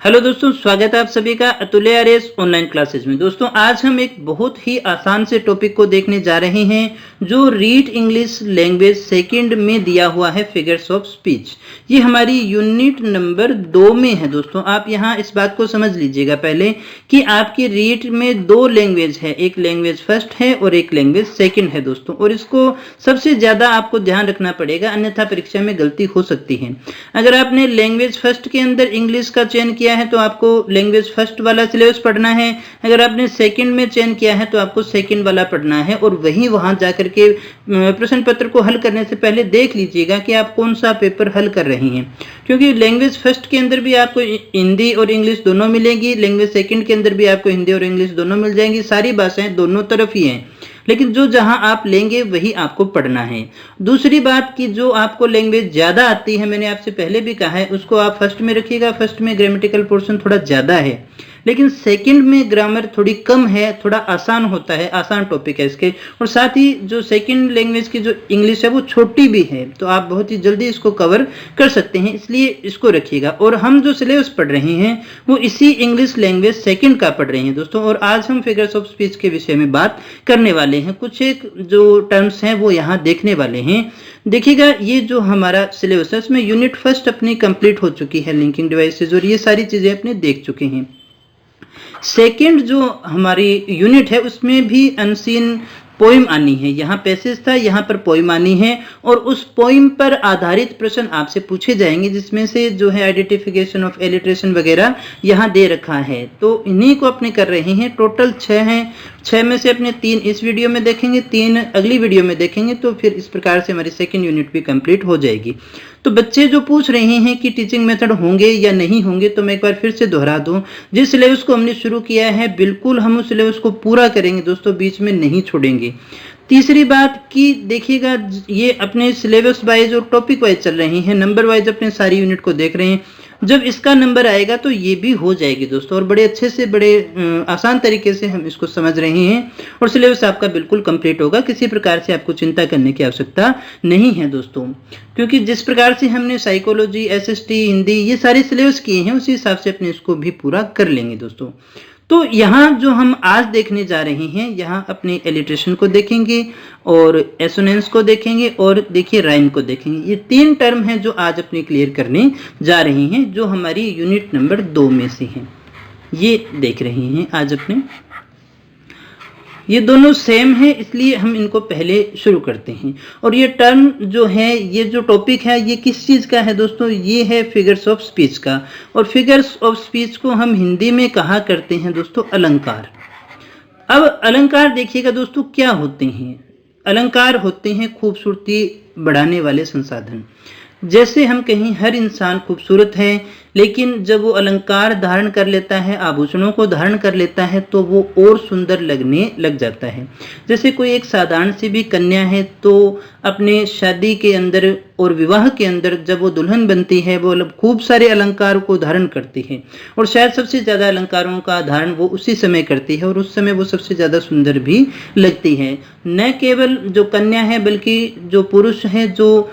Hello दोस्तों, स्वागत है आप सभी का अतुल्य आरएस ऑनलाइन क्लासेस में। दोस्तों आज हम एक बहुत ही आसान से टॉपिक को देखने जा रहे हैं जो रीड इंग्लिश लैंग्वेज सेकंड में दिया हुआ है, फिगर्स ऑफ स्पीच। ये हमारी यूनिट नंबर 2 में है। दोस्तों आप यहाँ इस बात को समझ लीजिएगा पहले कि आपकी रीड में 2 लैंग्वेज है, एक लैंग्वेज फर्स्ट है और एक लैंग्वेज सेकेंड है दोस्तों, और इसको सबसे ज़्यादा आपको ध्यान रखना पड़ेगा, अन्यथा परीक्षा में गलती हो सकती है। अगर आपने लैंग्वेज फर्स्ट के अंदर इंग्लिश का चयन किया है तो आपको लैंग्वेज फर्स्ट वाला सिलेबस पढ़ना है, अगर आपने सेकंड में चयन किया है तो आपको सेकंड वाला पढ़ना है। और वहीं वहां जाकर के प्रश्न पत्र को हल करने से पहले देख लीजिएगा कि आप कौन सा पेपर हल कर रहे हैं, क्योंकि लैंग्वेज फर्स्ट के अंदर भी आपको हिंदी और इंग्लिश दोनों मिलेगी, लैंग्वेज सेकंड के अंदर भी आपको हिंदी और इंग्लिश दोनों मिल जाएंगी। सारी भाषाएं दोनों तरफ ही हैं, लेकिन जो जहां आप लेंगे वही आपको पढ़ना है। दूसरी बात कि जो आपको लैंग्वेज ज़्यादा आती है, मैंने आपसे पहले भी कहा है, उसको आप फर्स्ट में रखिएगा। फर्स्ट में ग्रामेटिकल पोर्शन थोड़ा ज़्यादा है, लेकिन सेकंड में ग्रामर थोड़ी कम है, थोड़ा आसान होता है, आसान टॉपिक है इसके। और साथ ही जो सेकंड लैंग्वेज की जो इंग्लिश है वो छोटी भी है, तो आप बहुत ही जल्दी इसको कवर कर सकते हैं, इसलिए इसको रखिएगा। और हम जो सिलेबस पढ़ रहे हैं वो इसी इंग्लिश लैंग्वेज सेकंड का पढ़ रहे हैं दोस्तों। और आज हम फिगर्स ऑफ स्पीच के विषय में बात करने वाले हैं। कुछ एक जो टर्म्स हैं वो यहाँ देखने वाले हैं। देखिएगा, ये जो हमारा सिलेबस है उसमें यूनिट फर्स्ट अपनी कंप्लीट हो चुकी है, लिंकिंग डिवाइसेज और ये सारी चीज़ें अपने देख चुके हैं। सेकंड जो हमारी यूनिट है उसमें भी अनसीन पोइम आनी है। यहाँ पैसेज था, यहाँ पर पोइम आनी है, और उस पोइम पर आधारित प्रश्न आपसे पूछे जाएंगे, जिसमें से जो है आइडेंटिफिकेशन ऑफ एलिट्रेशन वगैरह यहाँ दे रखा है। तो इन्हीं को अपने कर रहे हैं। टोटल 6 हैं, 6 में से अपने 3 इस वीडियो में देखेंगे, 3 अगली वीडियो में देखेंगे, तो फिर इस प्रकार से हमारी सेकेंड यूनिट भी कंप्लीट हो जाएगी। तो बच्चे जो पूछ रहे हैं कि टीचिंग मेथड होंगे या नहीं होंगे, तो मैं एक बार फिर से दोहरा दूं, जिस सिलेबस को हमने शुरू किया है बिल्कुल हम उस सिलेबस को पूरा करेंगे दोस्तों, बीच में नहीं छोड़ेंगे। तीसरी बात कि देखिएगा, ये अपने सिलेबस वाइज और टॉपिक वाइज चल रहे हैं, नंबर वाइज अपने सारी यूनिट को देख रहे हैं। जब इसका नंबर आएगा तो ये भी हो जाएगी दोस्तों, और बड़े अच्छे से बड़े आसान तरीके से हम इसको समझ रहे हैं, और सिलेबस आपका बिल्कुल कंप्लीट होगा। किसी प्रकार से आपको चिंता करने की आवश्यकता नहीं है दोस्तों, क्योंकि जिस प्रकार से हमने साइकोलॉजी, एसएसटी, हिंदी ये सारे सिलेबस किए हैं उसी हिसाब से अपने इसको भी पूरा कर लेंगे दोस्तों। तो यहाँ जो हम आज देखने जा रहे हैं, यहाँ अपने एलिट्रेशन को देखेंगे और एसोनेंस को देखेंगे और देखिए राइम को देखेंगे। ये 3 टर्म हैं जो आज अपने क्लियर करने जा रहे हैं, जो हमारी यूनिट नंबर 2 में से हैं। ये देख रहे हैं आज अपने, ये दोनों सेम है, इसलिए हम इनको पहले शुरू करते हैं। और ये टर्म जो है, ये जो टॉपिक है, ये किस चीज़ का है दोस्तों? ये है फिगर्स ऑफ स्पीच का। और फिगर्स ऑफ स्पीच को हम हिंदी में कहा करते हैं दोस्तों अलंकार। अब अलंकार देखिएगा दोस्तों क्या होते हैं। अलंकार होते हैं खूबसूरती बढ़ाने वाले संसाधन। जैसे हम कहें हर इंसान खूबसूरत है, लेकिन जब वो अलंकार धारण कर लेता है, आभूषणों को धारण कर लेता है, तो वो और सुंदर लगने लग जाता है। जैसे कोई एक साधारण सी भी कन्या है, तो अपने शादी के अंदर और विवाह के अंदर जब वो दुल्हन बनती है, वो खूब सारे अलंकार को धारण करती है, और शायद सबसे ज़्यादा अलंकारों का धारण वो उसी समय करती है, और उस समय वो सबसे ज़्यादा सुंदर भी लगती है। न केवल जो कन्या है बल्कि जो पुरुष है, जो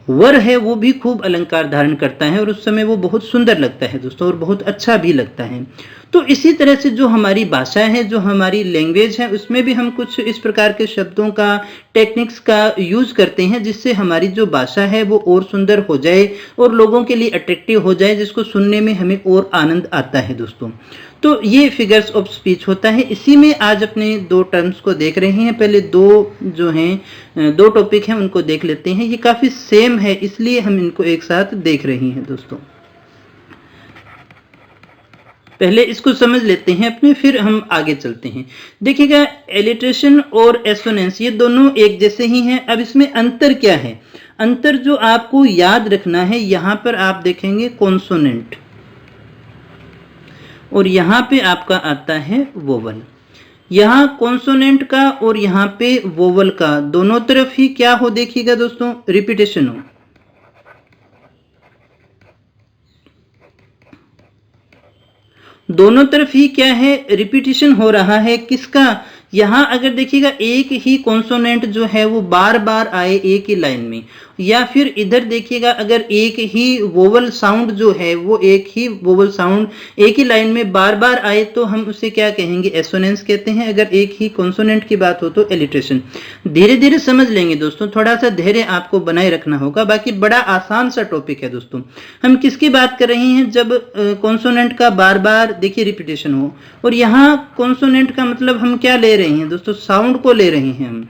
वर है, वो भी खूब अलंकार धारण करता है, और उस समय वो बहुत सुंदर लगता है दोस्तों, और बहुत अच्छा भी लगता है। तो इसी तरह से जो हमारी भाषा है, जो हमारी लैंग्वेज है, उसमें भी हम कुछ इस प्रकार के शब्दों का, टेक्निक्स का यूज करते हैं, जिससे हमारी जो भाषा है वो और सुंदर हो जाए और लोगों के लिए अट्रैक्टिव हो जाए, जिसको सुनने में हमें और आनंद आता है दोस्तों। तो ये फिगर्स ऑफ स्पीच होता है। इसी में आज अपने 2 टर्म्स को देख रहे हैं। पहले 2 जो हैं, 2 टॉपिक हैं, उनको देख लेते हैं। ये काफ़ी सेम है, इसलिए हम इनको एक साथ देख रहे हैं दोस्तों। पहले इसको समझ लेते हैं अपने, फिर हम आगे चलते हैं। देखिएगा, एलिट्रेशन और एसोनेंस ये दोनों एक जैसे ही हैं। अब इसमें अंतर क्या है? अंतर जो आपको याद रखना है, यहाँ पर आप देखेंगे कॉन्सोनेंट, और यहाँ पे आपका आता है वोवल। यहाँ कॉन्सोनेंट का और यहाँ पे वोवल का दोनों तरफ ही क्या हो, देखिएगा दोस्तों, रिपीटेशन हो। दोनों तरफ ही क्या है, रिपीटेशन हो रहा है। किसका? यहाँ अगर देखिएगा एक ही कॉन्सोनेंट जो है वो बार बार आए एक ही लाइन में, या फिर इधर देखिएगा अगर एक ही वोवल साउंड जो है वो एक ही वोवल साउंड एक ही लाइन में बार बार आए तो हम उसे क्या कहेंगे, एसोनेंस कहते हैं। अगर एक ही कॉन्सोनेंट की बात हो तो एलिट्रेशन। धीरे धीरे समझ लेंगे दोस्तों, थोड़ा सा धैर्य आपको बनाए रखना होगा। बाकी बड़ा आसान सा टॉपिक है दोस्तों। हम किसकी बात कर रहे हैं, जब कॉन्सोनेंट का बार बार देखिए रिपीटेशन हो, और यहाँ कॉन्सोनेंट का मतलब हम क्या ले रहे हैं दोस्तों, साउंड को ले रहे हैं हम।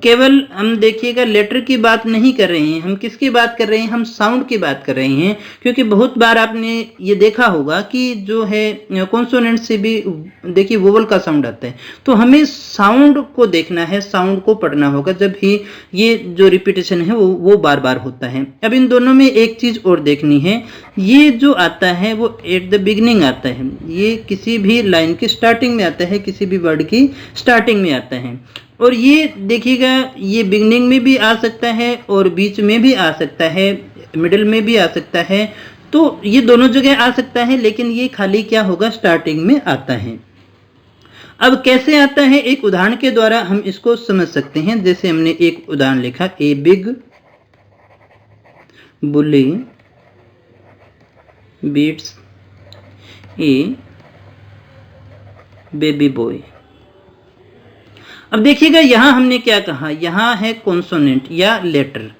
केवल हम देखिएगा लेटर की बात नहीं कर रहे हैं, हम किसकी बात कर रहे हैं, हम साउंड की बात कर रहे हैं। क्योंकि बहुत बार आपने ये देखा होगा कि जो है कॉन्सोनेंट से भी देखिए वोवल का साउंड आता है, तो हमें साउंड को देखना है, साउंड को पढ़ना होगा जब भी ये जो रिपीटेशन है वो बार बार होता है। अब इन दोनों में एक चीज और देखनी है, ये जो आता है वो एट द बिगिनिंग आता है, ये किसी भी लाइन की स्टार्टिंग में आता है, किसी भी वर्ड की स्टार्टिंग में आता है। और ये देखिएगा ये बिगनिंग में भी आ सकता है और बीच में भी आ सकता है, मिडिल में भी आ सकता है, तो ये दोनों जगह आ सकता है, लेकिन ये खाली क्या होगा, स्टार्टिंग में आता है। अब कैसे आता है, एक उदाहरण के द्वारा हम इसको समझ सकते हैं। जैसे हमने एक उदाहरण लिखा, a big bully beats a baby boy. अब देखिएगा यहां हमने क्या कहा, यहां है कॉन्सोनेंट या लेटर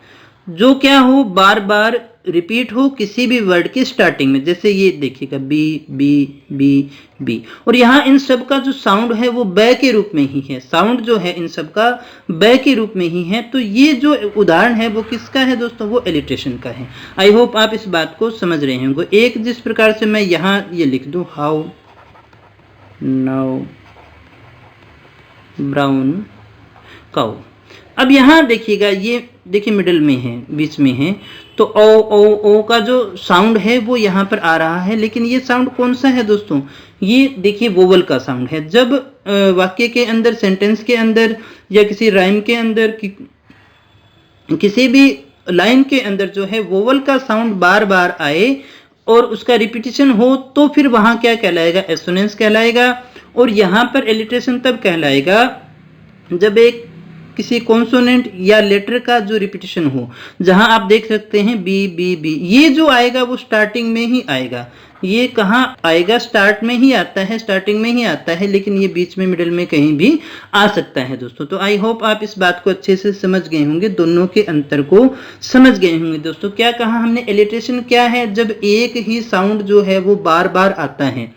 जो क्या हो, बार बार रिपीट हो किसी भी वर्ड की स्टार्टिंग में। जैसे ये देखिएगा बी बी बी बी, और यहाँ इन सब का जो साउंड है वो ब के रूप में ही है, साउंड जो है इन सब का ब के रूप में ही है। तो ये जो उदाहरण है वो किसका है दोस्तों, वो एलिट्रेशन का है। आई होप आप इस बात को समझ रहे होंगे। एक जिस प्रकार से मैं यहाँ ये लिख दूं, हाउ नाउ ब्राउन काउ। अब यहाँ देखिएगा ये देखिए मिडिल में है, बीच में है, तो ओ ओ ओ का जो साउंड है वो यहाँ पर आ रहा है। लेकिन ये साउंड कौन सा है दोस्तों, ये देखिए वोवल का साउंड है। जब वाक्य के अंदर, सेंटेंस के अंदर या किसी राइम के अंदर किसी भी लाइन के अंदर जो है वोवल का साउंड बार बार आए और उसका रिपीटिशन हो, तो फिर वहां क्या कहलाएगा, एसोनेंस कहलाएगा। और यहाँ पर एलिट्रेशन तब कहलाएगा जब एक किसी कॉन्सोनेंट या लेटर का जो रिपीटिशन हो। जहां आप देख सकते हैं बी बी बी, ये जो आएगा वो स्टार्टिंग में ही आएगा। ये कहाँ आएगा, स्टार्ट में ही आता है, स्टार्टिंग में ही आता है, लेकिन ये बीच में, मिडिल में कहीं भी आ सकता है दोस्तों। तो आई होप आप इस बात को अच्छे से समझ गए होंगे, दोनों के अंतर को समझ गए होंगे दोस्तों। क्या कहा हमने, एलिट्रेशन क्या है, जब एक ही साउंड जो है वो बार बार आता है।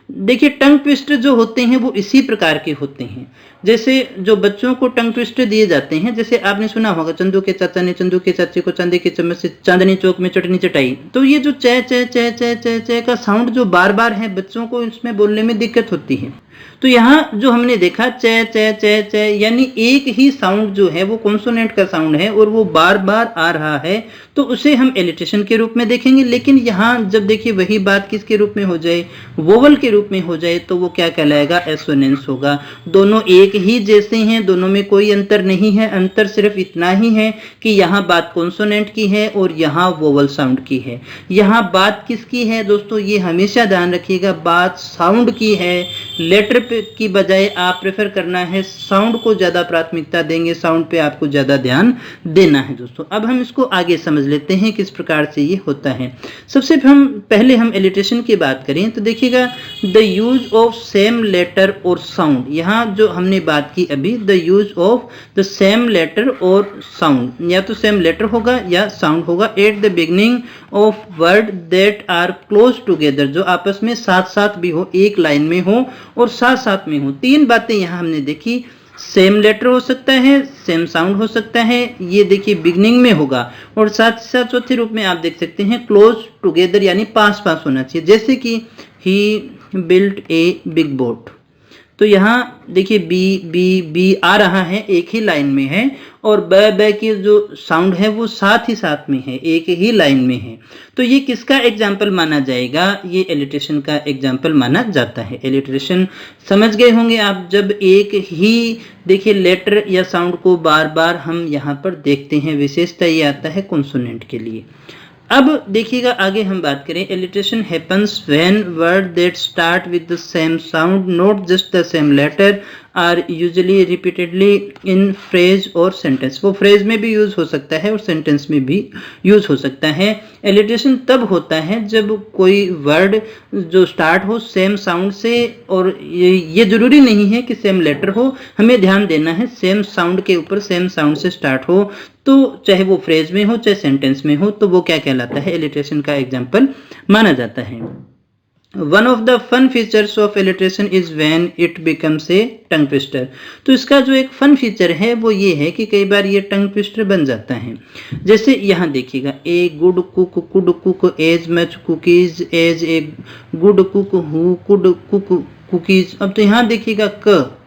देखिए टंग ट्विस्टर जो होते हैं वो इसी प्रकार के होते हैं। जैसे जो बच्चों को टंग ट्विस्टर दिए जाते हैं, जैसे आपने सुना होगा, चंदू के चाचा ने चंदू के चाचे को चांदी के चम्मच से चांदनी चौक में चटनी चटाई। तो ये जो चे चे चे चे चे चे का साउंड जो बार बार है, बच्चों को इसमें बोलने में दिक्कत होती है। तो यहाँ जो हमने देखा चे चे चे चे, यानी एक ही साउंड जो है वो कॉन्सोनेंट का साउंड है और वो बार बार आ रहा है, तो उसे हम एलिट्रेशन के रूप में देखेंगे। लेकिन यहाँ जब देखिए वही बात किसके रूप में हो जाए, वोवल के रूप में हो जाए, तो वो क्या कहलाएगा, एसोनेंस होगा। दोनों एक ही जैसे हैं, दोनों में कोई अंतर नहीं है। अंतर सिर्फ इतना ही है कि यहाँ बात कॉन्सोनेंट की है और यहाँ वोवल साउंड की है। यहाँ बात किसकी है दोस्तों, ये हमेशा ध्यान रखिएगा, बात साउंड की है। लेटर की बजाय आप प्रेफर करना है, साउंड को ज्यादा प्राथमिकता देंगे, साउंड पे आपको ज्यादा ध्यान देना है दोस्तों। अब हम इसको आगे समझ लेते हैं किस प्रकार से ये होता है। सबसे पहले हम एलिट्रेशन की बात करें तो देखिएगा, the use of same letter और साउंड। यहाँ जो हमने बात की अभी, the use of the same letter और साउंड, या तो सेम लेटर होगा या साउंड होगा at the beginning of word that are close together, जो आपस में साथ साथ भी हो, एक लाइन में हो और साथ साथ में हो। तीन बातें यहाँ हमने देखी, सेम लेटर हो सकता है, सेम साउंड हो सकता है, ये देखिए बिगनिंग में होगा, और साथ साथ चौथे रूप में आप देख सकते हैं क्लोज टुगेदर, यानी पास पास होना चाहिए। जैसे कि ही बिल्ट ए बिग बोट, तो यहाँ देखिए बी बी बी आ रहा है, एक ही लाइन में है, और ब की जो साउंड है वो साथ ही साथ में है, एक ही लाइन में है। तो ये किसका एग्जाम्पल माना जाएगा, ये एलिट्रेशन का एग्जाम्पल माना जाता है। एलिट्रेशन समझ गए होंगे आप, जब एक ही देखिए लेटर या साउंड को बार बार हम यहाँ पर देखते हैं। विशेषता ये आता है कॉन्सोनेंट के लिए। अब देखिएगा आगे हम बात करें, alliteration happens when word that start with the same sound, not just the same letter, are usually repeatedly in phrase और सेंटेंस। वो फ्रेज में भी यूज हो सकता है और सेंटेंस में भी यूज हो सकता है। एलिट्रेशन तब होता है जब कोई वर्ड जो स्टार्ट हो सेम साउंड से, और ये जरूरी नहीं है कि सेम लेटर हो, हमें ध्यान देना है सेम साउंड के ऊपर, सेम साउंड से स्टार्ट हो, तो चाहे वो फ्रेज में हो चाहे सेंटेंस में हो, तो वो क्या कहलाता है, एलिट्रेशन का एग्जाम्पल माना जाता है। One of the fun features of alliteration is when it becomes a tongue twister। तो इसका जो एक फन फीचर है वो ये है कि कई बार ये टंग ट्विस्टर बन जाता है। जैसे यहाँ देखिएगा, a good cook could cook as much cookies as a good cook who could cook cookies. अब तो यहाँ देखिएगा क,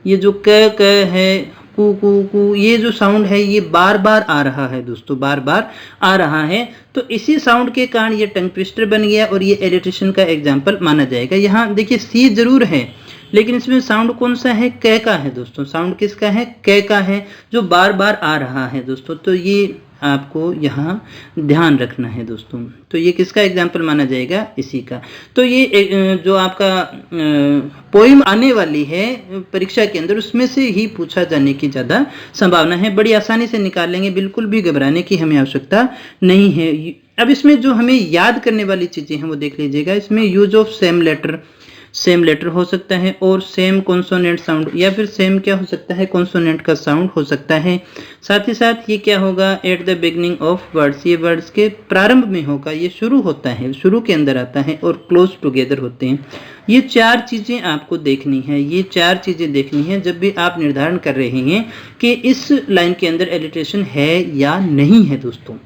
ये जो क है, कु कु कु, ये जो साउंड है ये बार बार आ रहा है दोस्तों, बार बार आ रहा है। तो इसी साउंड के कारण ये टंग ट्विस्टर बन गया और ये एलिट्रेशन का एग्जाम्पल माना जाएगा। यहाँ देखिए सी जरूर है लेकिन इसमें साउंड कौन सा है, क का है दोस्तों। साउंड किसका है, क का है, जो बार बार आ रहा है दोस्तों। तो ये आपको यहाँ ध्यान रखना है दोस्तों। तो ये किसका एग्जाम्पल माना जाएगा, इसी का। तो ये जो आपका पोइम आने वाली है परीक्षा के अंदर, उसमें से ही पूछा जाने की ज़्यादा संभावना है। बड़ी आसानी से निकाल लेंगे, बिल्कुल भी घबराने की हमें आवश्यकता नहीं है। अब इसमें जो हमें याद करने वाली चीज़ें हैं वो देख लीजिएगा। इसमें यूज ऑफ सेम लेटर हो सकता है, और सेम कॉन्सोनेंट साउंड, या फिर सेम क्या हो सकता है, कॉन्सोनेंट का साउंड हो सकता है। साथ ही साथ ये क्या होगा, at the beginning of words, ये वर्ड्स के प्रारंभ में होगा, ये शुरू होता है, शुरू के अंदर आता है, और क्लोज टुगेदर होते हैं। ये चार चीज़ें आपको देखनी है, ये चार चीज़ें देखनी है जब भी आप निर्धारण कर रहे हैं कि इस लाइन के अंदर एलिट्रेशन है या नहीं है दोस्तों।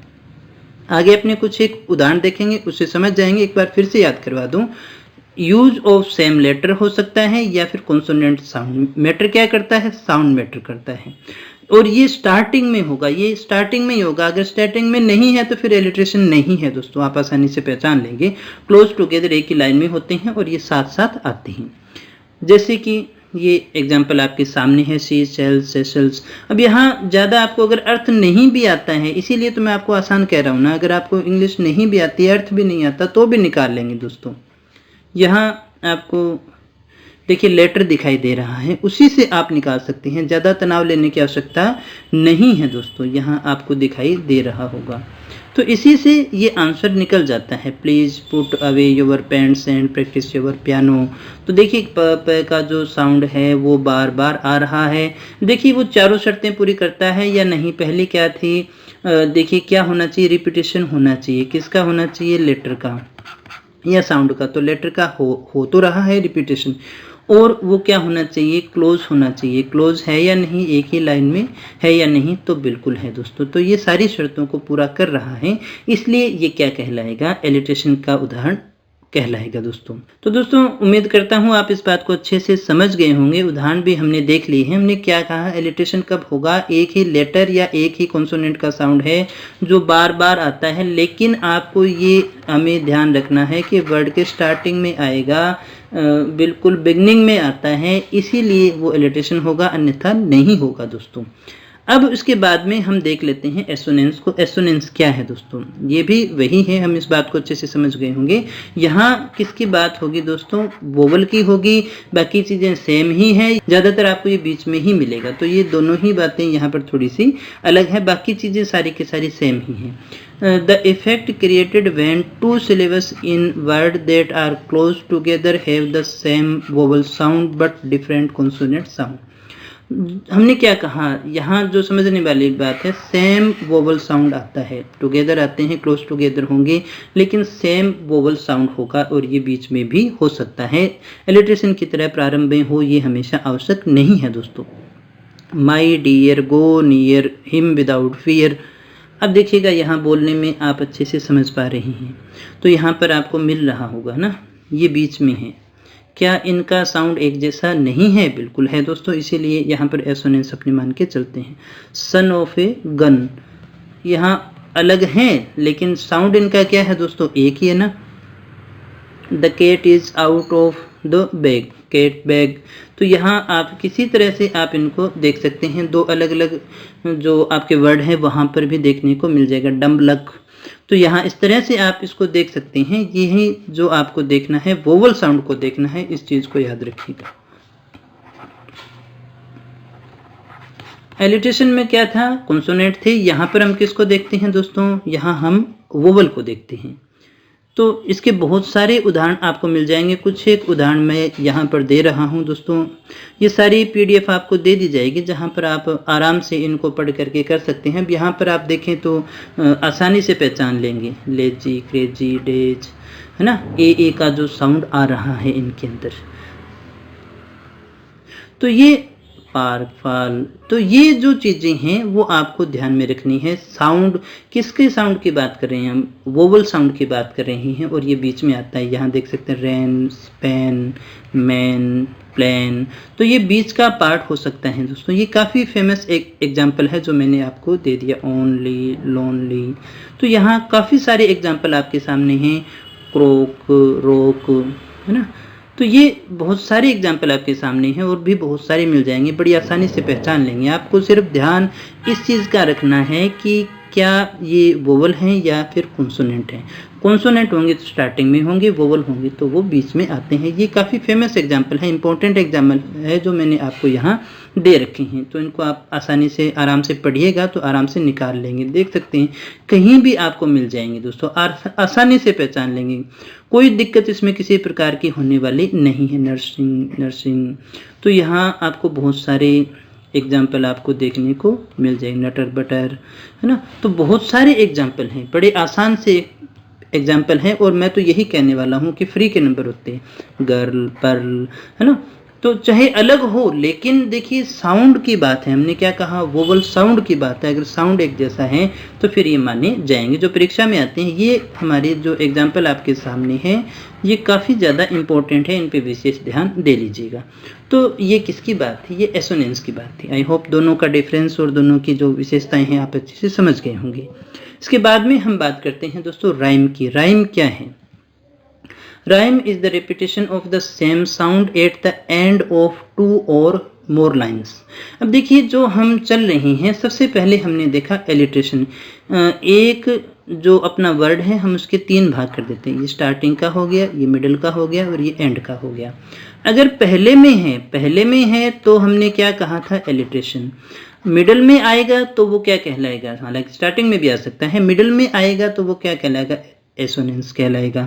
आगे अपने कुछ एक उदाहरण देखेंगे, उससे समझ जाएंगे। एक बार फिर से याद करवा दूं, यूज ऑफ सेम लेटर हो सकता है या फिर कॉन्सोनेंट साउंड। मैटर क्या करता है, साउंड मैटर करता है, और ये स्टार्टिंग में होगा, ये स्टार्टिंग में ही होगा। अगर स्टार्टिंग में नहीं है तो फिर एलिट्रेशन नहीं है दोस्तों, आप आसानी से पहचान लेंगे। क्लोज टुगेदर एक ही लाइन में होते हैं और ये साथ साथ आते हैं। जैसे कि ये एग्जाम्पल आपके सामने है, सी सेल्स सेशल्स। अब यहाँ ज़्यादा आपको अगर अर्थ नहीं भी आता है, इसीलिए तो मैं आपको आसान कह रहा हूँ ना। अगर आपको इंग्लिश नहीं भी आती, अर्थ भी नहीं आता, तो भी निकाल लेंगे दोस्तों। यहाँ आपको देखिए लेटर दिखाई दे रहा है, उसी से आप निकाल सकते हैं, ज़्यादा तनाव लेने की आवश्यकता नहीं है दोस्तों। यहाँ आपको दिखाई दे रहा होगा, तो इसी से ये आंसर निकल जाता है। Please put away your paints and practice your piano. तो देखिए प का जो साउंड है वो बार बार आ रहा है। देखिए वो चारों शर्तें पूरी करता है या नहीं। पहली क्या थी, देखिए क्या होना चाहिए, रिपीटेशन होना चाहिए। किसका होना चाहिए, लेटर का या साउंड का। तो लेटर का हो तो रहा है रिपीटेशन, और वो क्या होना चाहिए, क्लोज होना चाहिए। क्लोज है या नहीं, एक ही लाइन में है या नहीं, तो बिल्कुल है दोस्तों। तो ये सारी शर्तों को पूरा कर रहा है, इसलिए ये क्या कहलाएगा, एलिट्रेशन का उदाहरण कहलाएगा दोस्तों। तो दोस्तों उम्मीद करता हूँ आप इस बात को अच्छे से समझ गए होंगे। उदाहरण भी हमने देख लिए हैं। हमने क्या कहा, एलिट्रेशन कब होगा, एक ही लेटर या एक ही कॉन्सोनेंट का साउंड है जो बार बार आता है, लेकिन आपको ये हमें ध्यान रखना है कि वर्ड के स्टार्टिंग में आएगा, बिल्कुल बिगनिंग में आता है, इसीलिए वो एलिट्रेशन होगा, अन्यथा नहीं होगा दोस्तों। अब इसके बाद में हम देख लेते हैं एसोनेंस को। एसोनेंस क्या है दोस्तों, ये भी वही है, हम इस बात को अच्छे से समझ गए होंगे। यहाँ किसकी बात होगी दोस्तों, वोवल की होगी, बाकी चीज़ें सेम ही है, ज़्यादातर आपको ये बीच में ही मिलेगा। तो ये दोनों ही बातें यहाँ पर थोड़ी सी अलग है, बाकी चीज़ें सारी की सारी सेम ही हैं। The effect created when two syllables in word that are close together have the same vowel sound but different consonant sound. हमने क्या कहा, यहाँ जो समझने वाली बात है, सेम वोवल साउंड आता है, टुगेदर आते हैं, क्लोज टुगेदर होंगे, लेकिन सेम वोवल साउंड होगा, और ये बीच में भी हो सकता है। एलिट्रेशन की तरह प्रारंभ में हो, ये हमेशा आवश्यक नहीं है दोस्तों। My dear, go near him without fear. अब देखिएगा यहाँ बोलने में आप अच्छे से समझ पा रहे हैं, तो यहाँ पर आपको मिल रहा होगा ना, ये बीच में है। क्या इनका साउंड एक जैसा नहीं है, बिल्कुल है दोस्तों, इसीलिए यहाँ पर एसोनेंस अपने मान के चलते हैं। सन ऑफ ए गन, यहाँ अलग हैं लेकिन साउंड इनका क्या है दोस्तों, एक ही है ना। The cat is out of the bag, cat bag. तो यहाँ आप किसी तरह से आप इनको देख सकते हैं, दो अलग अलग जो आपके वर्ड हैं वहाँ पर भी देखने को मिल जाएगा। डम्ब लक, तो यहाँ इस तरह से आप इसको देख सकते हैं। यही जो आपको देखना है, वोवल साउंड को देखना है, इस चीज़ को याद रखिएगा। एलिट्रेशन में क्या था, कॉन्सोनेंट थे। यहाँ पर हम किसको देखते हैं दोस्तों, यहाँ हम वोवल को देखते हैं। तो इसके बहुत सारे उदाहरण आपको मिल जाएंगे, कुछ एक उदाहरण मैं यहाँ पर दे रहा हूँ दोस्तों। ये सारी पीडीएफ आपको दे दी जाएगी जहाँ पर आप आराम से इनको पढ़ करके कर सकते हैं। अब यहाँ पर आप देखें तो आसानी से पहचान लेंगे, लेजी, क्रेजी, डेज, है ना, ए का जो साउंड आ रहा है इनके अंदर। तो ये पार्क, फाल, तो ये जो चीज़ें हैं वो आपको ध्यान में रखनी है। साउंड, किसके साउंड की बात कर रहे हैं हम, वोवल साउंड की बात कर रहे हैं, और ये बीच में आता है। यहाँ देख सकते हैं रेन, स्पेन, मैन, प्लेन, तो ये बीच का पार्ट हो सकता है दोस्तों। ये काफ़ी फेमस एक एग्जाम्पल है जो मैंने आपको दे दिया, ओनली, लोनली। तो यहाँ काफ़ी सारे एग्जाम्पल आपके सामने हैं, क्रोक, रोक, है ना। तो ये बहुत सारे एग्जाम्पल आपके सामने हैं और भी बहुत सारे मिल जाएंगे, बड़ी आसानी से पहचान लेंगे। आपको सिर्फ ध्यान इस चीज़ का रखना है कि क्या ये वोवल हैं या फिर कॉन्सोनेंट हैं। कॉन्सोनेंट होंगे तो स्टार्टिंग में होंगे, वोवल होंगे तो वो बीच में आते हैं। ये काफ़ी फेमस एग्जाम्पल है, इंपॉर्टेंट एग्जाम्पल है जो मैंने आपको यहाँ दे रखे हैं। तो इनको आप आसानी से आराम से पढ़िएगा तो आराम से निकाल लेंगे। देख सकते हैं कहीं भी आपको मिल जाएंगे दोस्तों, आसानी से पहचान लेंगे, कोई दिक्कत इसमें किसी प्रकार की होने वाली नहीं है। नर्सिंग, तो यहाँ आपको बहुत सारे एग्जाम्पल आपको देखने को मिल जाएंगे, नटर बटर, है ना। तो बहुत सारे एग्जाम्पल हैं, बड़े आसान से एग्जाम्पल हैं, और मैं तो यही कहने वाला हूँ कि फ्री के नंबर होते हैं, गर्ल, पर्ल, है ना। तो चाहे अलग हो, लेकिन देखिए साउंड की बात है, हमने क्या कहा, वोवल साउंड की बात है। अगर साउंड एक जैसा है तो फिर ये माने जाएंगे। जो परीक्षा में आते हैं, ये हमारे जो एग्जाम्पल आपके सामने हैं ये काफ़ी ज़्यादा इम्पोर्टेंट है, इन पे विशेष ध्यान दे लीजिएगा। तो ये किसकी बात थी, ये एसोनेंस की बात थी। आई होप दोनों का डिफरेंस और दोनों की जो विशेषताएं हैं आप अच्छे से समझ गए होंगे। इसके बाद में हम बात करते हैं दोस्तों राइम की। राइम क्या है, rhyme is the repetition of the same sound at the end of two और मोर लाइन्स। अब देखिए जो हम चल रहे हैं, सबसे पहले हमने देखा एलिट्रेशन। एक जो अपना वर्ड है हम उसके तीन भाग कर देते हैं, ये स्टार्टिंग का हो गया, ये मिडिल का हो गया और ये एंड का हो गया। अगर पहले में है तो हमने क्या कहा था, एलिट्रेशन। मिडिल में आएगा तो वो क्या कहलाएगा, हालांकि स्टार्टिंग में भी आ सकता है, मिडिल में आएगा तो वो क्या कहलाएगा, एसोनेंस कहलाएगा।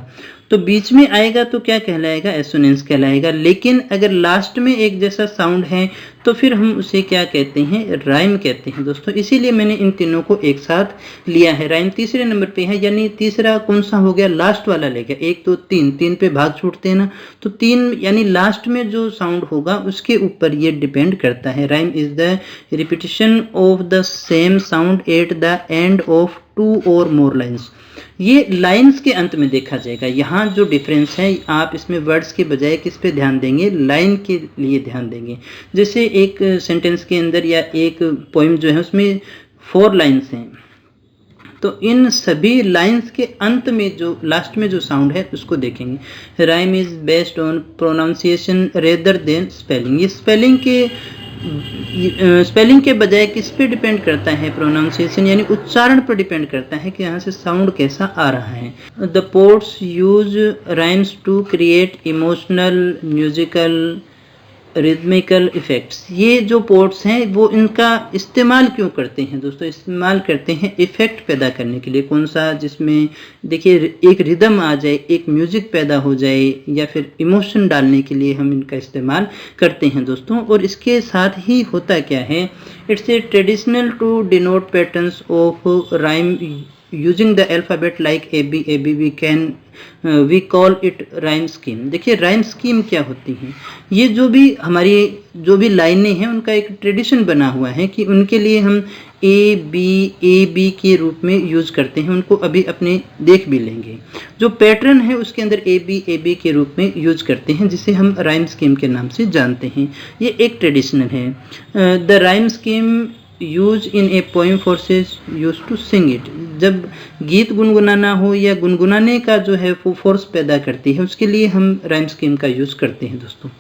तो बीच में आएगा तो क्या कहलाएगा, एसोनेंस कहलाएगा। लेकिन अगर लास्ट में एक जैसा साउंड है तो फिर हम उसे क्या कहते हैं, राइम कहते हैं दोस्तों। इसीलिए मैंने इन तीनों को एक साथ लिया है। राइम तीसरे नंबर पे है, यानी तीसरा कौन सा हो गया, लास्ट वाला ले गया। एक दो तीन, तीन पे भाग छूटते हैं ना, तो तीन यानी लास्ट में जो साउंड होगा उसके ऊपर ये डिपेंड करता है। Rhyme is the repetition of the same sound at the end of two और मोर लाइन्स। ये लाइन्स के अंत में देखा जाएगा। यहाँ जो डिफरेंस है, आप इसमें वर्ड्स के बजाय किस पे ध्यान देंगे, लाइन के लिए ध्यान देंगे। जैसे एक सेंटेंस के अंदर या एक पोइम जो है उसमें 4 लाइन्स हैं, तो इन सभी लाइन्स के अंत में जो लास्ट में जो साउंड है उसको देखेंगे। Rhyme is based on pronunciation rather than spelling. ये स्पेलिंग के बजाय किस पे डिपेंड करता है, प्रोनाउंसिएशन यानी उच्चारण पर डिपेंड करता है कि यहाँ से साउंड कैसा आ रहा है। The poets use rhymes to create emotional, musical, rhythmical effects. ये जो पोट्स हैं वो इनका इस्तेमाल क्यों करते हैं दोस्तों, इस्तेमाल करते हैं इफेक्ट पैदा करने के लिए। कौन सा, जिसमें देखिए एक रिदम आ जाए, एक म्यूजिक पैदा हो जाए, या फिर इमोशन डालने के लिए हम इनका इस्तेमाल करते हैं दोस्तों। और इसके साथ ही होता क्या है, it's a traditional to denote patterns of rhyme using the alphabet like AB we call it rhyme scheme. देखिए राइम स्कीम क्या होती है, ये जो भी लाइनें हैं उनका एक ट्रेडिशन बना हुआ है कि उनके लिए हम AB के रूप में यूज करते हैं। उनको अभी अपने देख भी लेंगे, जो पैटर्न है उसके अंदर AB के रूप में यूज करते हैं, जिसे हम राइम स्कीम के नाम से जानते हैं। ये एक ट्रेडिशनल है। The rhyme scheme use in a poem forces use to sing it. जब गीत गुनगुनाना हो या गुनगुनाने का जो है वो फोर्स पैदा करती है, उसके लिए हम राइम स्कीम का यूज करते हैं दोस्तों।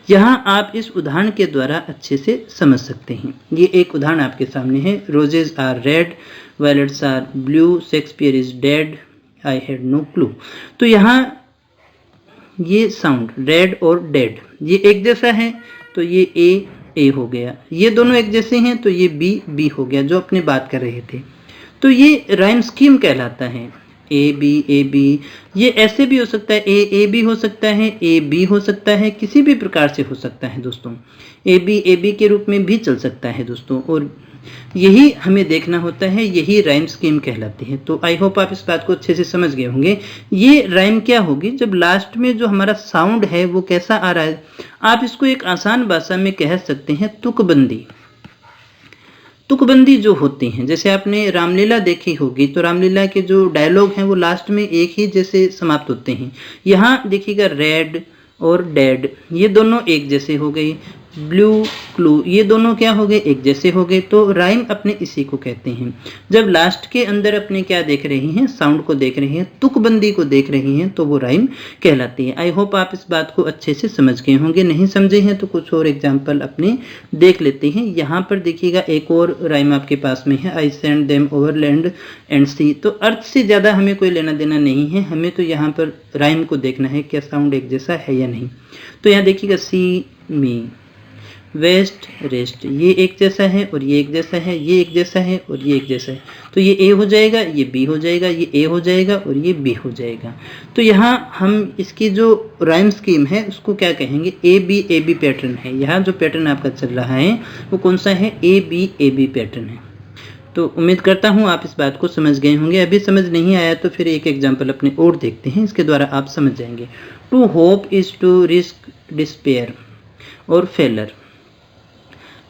यहाँ आप इस उदाहरण के द्वारा अच्छे से समझ सकते हैं। ये एक उदाहरण आपके सामने है, roses are red, violets are blue, Shakespeare is dead, I had no clue. तो यहाँ ये साउंड रेड और डेड ये एक जैसा है, तो ये ए हो गया, ये दोनों एक जैसे हैं तो ये बी हो गया जो अपने बात कर रहे थे। तो ये राइम स्कीम कहलाता है। ए बी, ये ऐसे भी हो सकता है, ए बी हो सकता है, ए बी हो सकता है, किसी भी प्रकार से हो सकता है दोस्तों। ए बी के रूप में भी चल सकता है दोस्तों, और यही हमें देखना होता है, यही राइम स्कीम कहलाती है। तो आई होप आप इस बात को अच्छे से समझ गए होंगे। ये राइम क्या होगी, जब लास्ट में जो हमारा साउंड है वो कैसा आ रहा है, आप इसको एक आसान भाषा में कह सकते हैं तुकबंदी। तुकबंदी जो होती हैं, जैसे आपने रामलीला देखी होगी तो रामलीला के जो डायलॉग हैं वो लास्ट में एक ही जैसे समाप्त होते हैं। यहाँ देखिएगा रेड और डेड ये दोनों एक जैसे हो गए, ब्लू क्लू ये दोनों क्या हो गए, एक जैसे हो गए। तो राइम अपने इसी को कहते हैं। जब लास्ट के अंदर अपने क्या देख रही हैं, साउंड को देख रही हैं, तुकबंदी को देख रही हैं, तो वो राइम कहलाती है। आई होप आप इस बात को अच्छे से समझ गए होंगे। नहीं समझे हैं तो कुछ और एग्जाम्पल अपने देख लेते हैं। यहाँ पर देखिएगा एक और राइम आपके पास में है, I send them over land and sea. तो अर्थ से ज़्यादा हमें कोई लेना देना नहीं है, हमें तो यहाँ पर राइम को देखना है क्या साउंड एक जैसा है या नहीं। तो यहाँ देखिएगा सी मी, वेस्ट रेस्ट ये एक जैसा है और ये एक जैसा है, ये एक जैसा है और ये एक जैसा है। तो ये ए हो जाएगा, ये बी हो जाएगा, ये ए हो जाएगा और ये बी हो जाएगा। तो यहाँ हम इसकी जो राइम स्कीम है उसको क्या कहेंगे, ए बी पैटर्न है। यहाँ जो पैटर्न आपका चल रहा है वो कौन सा है, ए बी पैटर्न है। तो उम्मीद करता हूँ आप इस बात को समझ गए होंगे। अभी समझ नहीं आया तो फिर एक एग्जाम्पल अपने और देखते हैं, इसके द्वारा आप समझ जाएंगे। To hope is to risk despair और फेलर।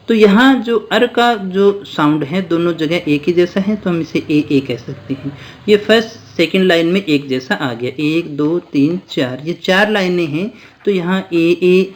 तो यहाँ जो अर का जो साउंड है दोनों जगह एक ही जैसा है, तो हम इसे ए कह सकते हैं। ये फर्स्ट सेकंड लाइन में एक जैसा आ गया, 1 2 3 4 ये 4 लाइनें हैं। तो यहाँ ए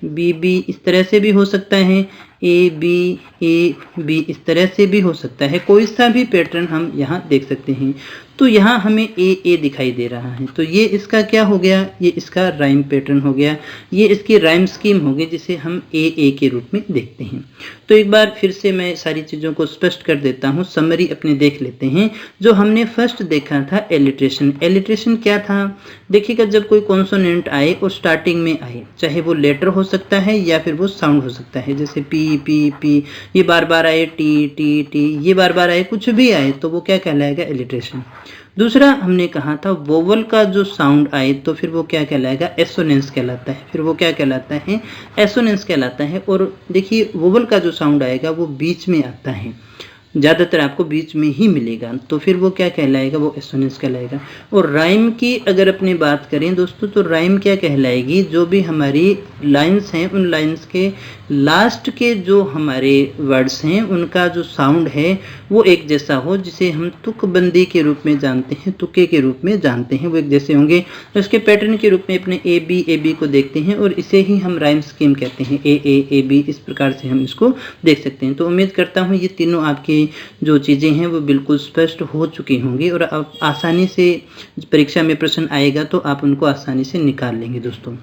बी इस तरह से भी हो सकता है, ए बी इस तरह से भी हो सकता है, कोई सा भी पैटर्न हम यहाँ देख सकते हैं। तो यहाँ हमें ए दिखाई दे रहा है, तो ये इसका क्या हो गया, ये इसका राइम पैटर्न हो गया, ये इसकी राइम स्कीम हो गई जिसे हम ए के रूप में देखते हैं। तो एक बार फिर से मैं सारी चीज़ों को स्पष्ट कर देता हूँ, समरी अपने देख लेते हैं। जो हमने फर्स्ट देखा था एलिट्रेशन, एलिट्रेशन क्या था, देखिएगा जब कोई कॉन्सोनेंट आए और स्टार्टिंग में आए, चाहे वो लेटर हो सकता है या फिर वो साउंड हो सकता है, जैसे पी ये बार बार आए, टी ये बार बार आए, कुछ भी आए तो वो क्या कहलाएगा, एलिट्रेशन। दूसरा हमने कहा था वोवल का जो साउंड आए तो फिर वो क्या कहलाएगा, एसोनेंस कहलाता है। फिर वो क्या कहलाता है, एसोनेंस कहलाता है। और देखिए वोवल का जो साउंड आएगा वो बीच में आता है, ज़्यादातर आपको बीच में ही मिलेगा, तो फिर वो क्या कहलाएगा, वो एसोनेंस कहलाएगा। और राइम की अगर अपनी बात करें दोस्तों, तो राइम क्या कहलाएगी, जो भी हमारी लाइंस हैं उन लाइंस के लास्ट के जो हमारे वर्ड्स हैं उनका जो साउंड है वो एक जैसा हो, जिसे हम तुकबंदी के रूप में जानते हैं, तुके के रूप में जानते हैं, वो एक जैसे होंगे। तो इसके पैटर्न के रूप में अपने ए बी को देखते हैं और इसे ही हम राइम स्कीम कहते हैं, ए बी, इस प्रकार से हम इसको देख सकते हैं। तो उम्मीद करता हूँ ये तीनों आपके जो चीज़ें हैं वो बिल्कुल स्पष्ट हो चुकी होंगी और आप आसानी से परीक्षा में प्रश्न आएगा तो आप उनको आसानी से निकाल लेंगे दोस्तों।